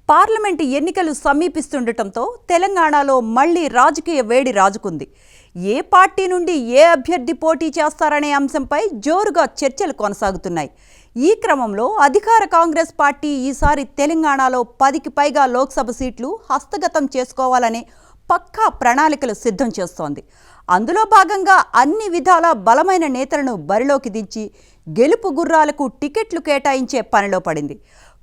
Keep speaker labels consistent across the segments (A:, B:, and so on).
A: Parliament ఎన్నికలు సమీపిస్తుండటంతో తెలంగాణలో మళ్లీ రాజకీయ వేడి రాజుకుంది. ఏ పార్టీ నుండి ఏ అభ్యర్థి పోటీ చేస్తారనే అంశంపై జోరుగా చర్చలు కొనసాగుతున్నాయి. ఈ క్రమంలో అధికార కాంగ్రెస్ పార్టీ ఈసారి తెలంగాణలో 10కి పైగా లోక్సభ సీట్లు హస్తగతం చేసుకోవాలనే పక్కా ప్రణాళికలు సిద్ధం చేస్తోంది. అందులో భాగంగా అన్ని విధాల బలమైన నేతలను బరిలోకి దించి గెలుపు గుర్రాలకు టికెట్లు కేటాయించే పనిలో పడింది.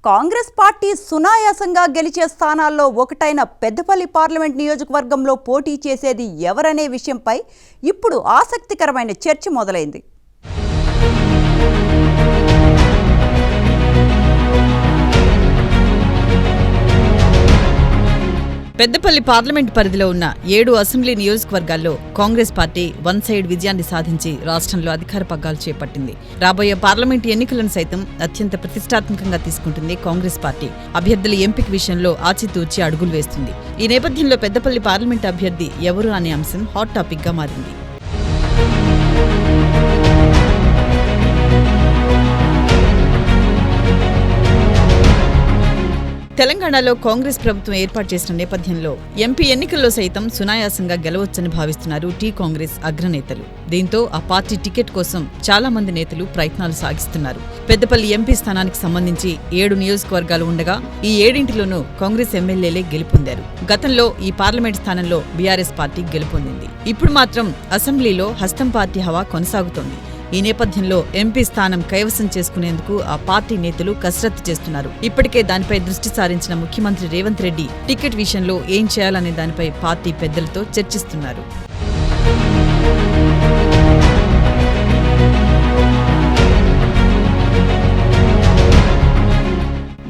A: కాంగ్రెస్ పార్టీ సునాయాసంగా గెలిచే స్థానాల్లో ఒకటైన పెద్దపల్లి పార్లమెంట్ నియోజకవర్గంలో పోటీ చేసేది ఎవరనే విషయంపై ఇప్పుడు ఆసక్తికరమైన చర్చ మొదలైంది.
B: పెద్దపల్లి పార్లమెంట్ పరిధిలో ఉన్న 7 అసెంబ్లీ నియోజకవర్గాల్లో కాంగ్రెస్ పార్టీ వన్ సైడ్ విజయాన్ని సాధించి రాష్ట్రంలో అధికార పగ్గాలు చేపట్టింది. రాబోయే పార్లమెంటు ఎన్నికలను సైతం అత్యంత ప్రతిష్టాత్మకంగా తీసుకుంటుంది కాంగ్రెస్ పార్టీ. అభ్యర్థుల ఎంపిక విషయంలో ఆచితూచి అడుగులు వేస్తుంది. ఈ నేపథ్యంలో పెద్దపల్లి పార్లమెంటు అభ్యర్థి ఎవరు అనే అంశం హాట్ టాపిక్ గా మారింది. తెలంగాణలో కాంగ్రెస్ ప్రభుత్వం ఏర్పాటు చేసిన నేపథ్యంలో ఎంపీ ఎన్నికల్లో సైతం సునాయాసంగా గెలవొచ్చని భావిస్తున్నారు టీ కాంగ్రెస్ అగ్రనేతలు. దీంతో ఆ పార్టీ టికెట్ కోసం చాలా మంది నేతలు ప్రయత్నాలు సాగిస్తున్నారు. పెద్దపల్లి ఎంపీ స్థానానికి సంబంధించి 7 నియోజకవర్గాలు ఉండగా ఈ 7ంటిలోనూ కాంగ్రెస్ ఎమ్మెల్యేలే గెలుపొందారు. గతంలో ఈ పార్లమెంట్ స్థానంలో బీఆర్ఎస్ పార్టీ గెలుపొందింది. ఇప్పుడు మాత్రం అసెంబ్లీలో హస్తం పార్టీ హవా కొనసాగుతోంది. ఈ నేపథ్యంలో ఎంపీ స్థానం కైవసం చేసుకునేందుకు ఆ పార్టీ నేతలు కసరత్తు చేస్తున్నారు. ఇప్పటికే దానిపై దృష్టి సారించిన ముఖ్యమంత్రి రేవంత్ రెడ్డి టికెట్ విషయంలో ఏం చేయాలనే దానిపై పార్టీ పెద్దలతో చర్చిస్తున్నారు.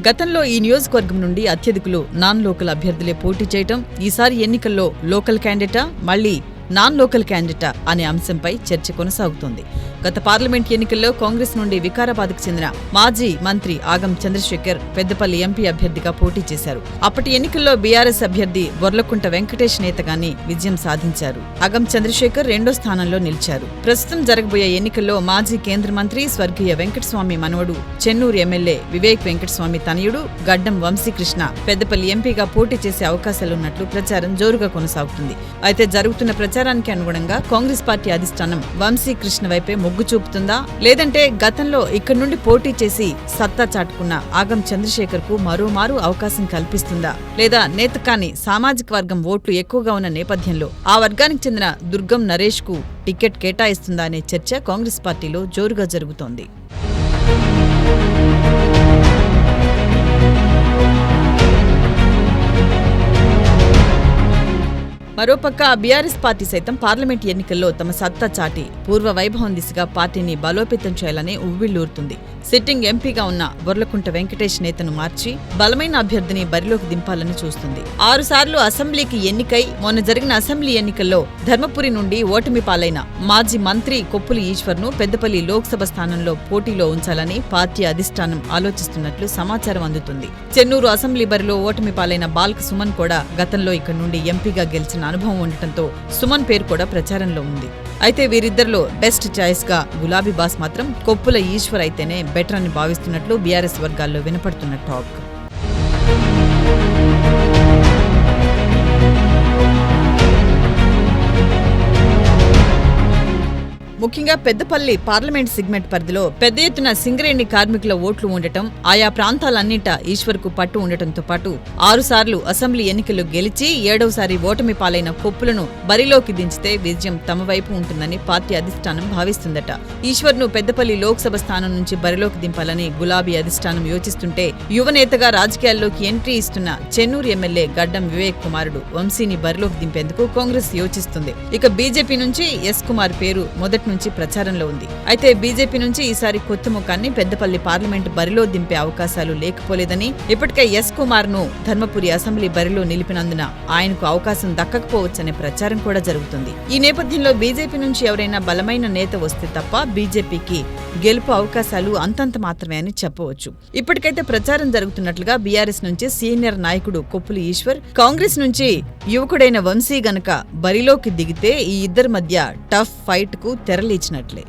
B: గతంలో ఈ నియోజకవర్గం నుండి అత్యధికులు నాన్ లోకల్ అభ్యర్థులే పోటీ చేయటం, ఈసారి ఎన్నికల్లో లోకల్ క్యాండిడేటా మళ్లీ నాన్ లోకల్ క్యాండిడేటా అనే అంశంపై చర్చ కొనసాగుతోంది. గత పార్లమెంట్ ఎన్నికల్లో కాంగ్రెస్ నుండి వికారాబాద్కు చెందిన మాజీ మంత్రి ఆగం చంద్రశేఖర్ పెద్దపల్లి ఎంపీ అభ్యర్థిగా పోటీ చేశారు. అప్పటి ఎన్నికల్లో బీఆర్ఎస్ అభ్యర్థి బొర్లకుంట వెంకటేష్ నేతగాని విజయం సాధించారు. ఆగం చంద్రశేఖర్ 2వ స్థానంలో నిలిచారు. ప్రస్తుతం జరగబోయే ఎన్నికల్లో మాజీ కేంద్ర మంత్రి స్వర్గీయ వెంకటస్వామి మనవడు, చెన్నూరు ఎమ్మెల్యే వివేక్ వెంకటస్వామి తనయుడు గడ్డం వంశీకృష్ణ పెద్దపల్లి ఎంపీగా పోటీ చేసే అవకాశాలున్నట్లు ప్రచారం జోరుగా కొనసాగుతుంది. అయితే జరుగుతున్న ప్రచారానికి అనుగుణంగా కాంగ్రెస్ పార్టీ అధిష్టానం వంశీకృష్ణ వైపే మొగ్గు చూపుతుందా, లేదంటే గతంలో ఇక్కడి నుండి పోటీ చేసి సత్తా చాటుకున్న ఆగం చంద్రశేఖర్ కు మరోమారు అవకాశం కల్పిస్తుందా, లేదా నేతకాని సామాజిక వర్గం ఓట్లు ఎక్కువగా ఉన్న నేపథ్యంలో ఆ వర్గానికి చెందిన దుర్గం నరేష్ కు టికెట్ కేటాయిస్తుందా అనే చర్చ కాంగ్రెస్ పార్టీలో జోరుగా జరుగుతోంది. మరోపక్క బీఆర్ఎస్ పార్టీ సైతం పార్లమెంట్ ఎన్నికల్లో తమ సత్తా చాటి పూర్వ వైభవం దిశగా పార్టీని బలోపేతం చేయాలని ఉవ్విళ్లూరుతుంది. సిట్టింగ్ ఎంపీగా ఉన్న బొర్లకుంట వెంకటేష్ నేతను మార్చి బలమైన అభ్యర్థిని బరిలోకి దింపాలని చూస్తుంది. 6 సార్లు అసెంబ్లీకి ఎన్నికై మొన్న జరిగిన అసెంబ్లీ ఎన్నికల్లో ధర్మపురి నుండి ఓటమి పాలైన మాజీ మంత్రి కొప్పుల ఈశ్వర్ను పెద్దపల్లి లోక్సభ స్థానంలో పోటీలో ఉంచాలని పార్టీ అధిష్టానం ఆలోచిస్తున్నట్లు సమాచారం అందుతుంది. చెన్నూరు అసెంబ్లీ బరిలో ఓటమి పాలైన బాల్క సుమన్ కూడా గతంలో ఇక్కడి నుండి ఎంపీగా గెలిచిన అనుభవం ఉండటంతో సుమన్ పేరు కూడా ప్రచారంలో ఉంది. అయితే వీరిద్దరిలో బెస్ట్ చాయిస్ గా గులాబీ బాస్ మాత్రం కొప్పుల ఈశ్వర్ అయితేనే బెటర్ అని భావిస్తున్నట్లు బీఆర్ఎస్ వర్గాల్లో వినపడుతున్న టాక్. ముఖ్యంగా పెద్దపల్లి పార్లమెంట్ సెగ్మెంట్ పరిధిలో పెద్ద ఎత్తున సింగరేణి కార్మికుల ఓట్లు ఉండటం, ఆయా ప్రాంతాలన్నింటా ఈశ్వర్కు పట్టు ఉండటంతో పాటు 6 సార్లు అసెంబ్లీ ఎన్నికలు గెలిచి 7వసారి ఓటమి పాలైన కొప్పులను బరిలోకి దించితే విజయం తమ వైపు ఉంటుందని పార్టీ అధిష్టానం భావిస్తుందట. ఈశ్వర్ను పెద్దపల్లి లోక్సభ స్థానం నుంచి బరిలోకి దింపాలని గులాబీ అధిష్టానం యోచిస్తుంటే, యువనేతగా రాజకీయాల్లోకి ఎంట్రీ ఇస్తున్న చెన్నూరు ఎమ్మెల్యే గడ్డం వివేక్ కుమారుడు వంశీని బరిలోకి దింపేందుకు కాంగ్రెస్ యోచిస్తుంది. ఇక బీజేపీ నుంచి ఎస్ కుమార్ పేరు మొదటి నుంచి ప్రచారంలో ఉంది. అయితే బీజేపీ నుంచి ఈసారి కొత్త ముఖాన్ని పెద్దపల్లి పార్లమెంట్ బరిలో దింపే అవకాశాలు లేకపోలేదని, ఇప్పటికే ఎస్ కుమార్ ను ధర్మపురి అసెంబ్లీ బరిలో నిలిపినందున ఆయనకు అవకాశం దక్కకపోవచ్చనే ప్రచారం కూడా జరుగుతుంది. ఈ నేపథ్యంలో బీజేపీ నుంచి ఎవరైనా బలమైన నేత వస్తే తప్ప బీజేపీకి గెలుపు అవకాశాలు అంతంత మాత్రమే అని చెప్పవచ్చు. ఇప్పటికైతే ప్రచారం జరుగుతున్నట్లుగా బీఆర్ఎస్ నుంచి సీనియర్ నాయకుడు కొప్పుల ఈశ్వర్, కాంగ్రెస్ నుంచి యువకుడైన వంశీ గనక బరిలోకి దిగితే ఈ ఇద్దరి మధ్య టఫ్ ఫైట్ కు తెరలేచినట్లే.